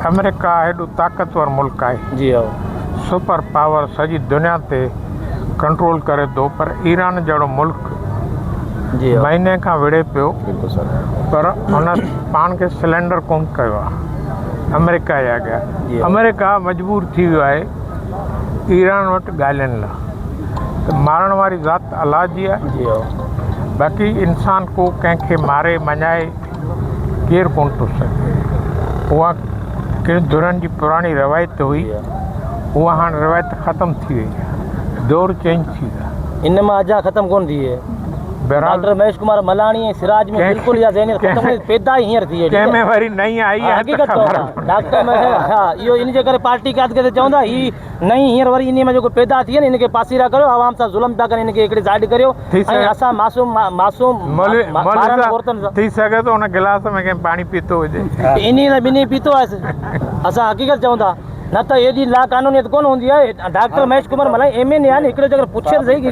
America हेॾो ताक़तवर मुल्क आहे जी हाँ सुपर पावर सॼी दुनिया ते कंट्रोल करे थो, पर ईरान जहिड़ो मुल्क जी हाँ महीने खां विढ़े पियो, बिल्कुल सर पर हुन पाण खे सिलेंडर कोन कयो आहे अमेरिका जे जी अॻियां। हा। अमेरिका मजबूर थी वियो आहे ईरान वटि ॻाल्हाइण लाइ, त मारण वारी ज़ात अलाह जी आहे। जी हाँ बाक़ी इंसान को कंहिंखे मारे मञाए केरु कोन थो सघे। उहा कंहिं दुरनि जी पुराणी रवायत हुई, जी हाँ उहा हाणे रवायत ख़तमु थी वई आहे, दौर चेंज थी वियो आहे। इन में अजा खत्म कौन थी है बहरहाल डॉक्टर महेश कुमार मलानी ऐं सिराज में कंहिं- बिल्कुल या ज़हनियत खत्म कंहिं- पैदा ही हींअर थी है कंहिं में वरी नई आई आहे त हक़ीक़त ख़बर चवंदा कोन्हे। डॉक्टर महेश हा इहो इन जे करे पार्टी क़यादत खे चवंदा ही नई हींअर वरी इन में जेको पैदा थी आहे न इनखे पासीरा करियो, आवाम सां ज़ुल्म था कनि, इनखे हिकिड़ी साइड करियो थी सघे- ऐं असां मासूम मौलवी ॿारनि साहब, औरतुनि सां थी सघे थो हुन गिलास में कंहिं पाणी पीतो हुजे। इन ॿिन्ही पीतो आहे असां हक़ीक़त चवंदा न त एॾी लाक़ानूनियत कोन हूंदी आहे। डॉक्टर महेश कुमार मलानी MN आहे न, हिकिड़ो जगह पुछे त सही कि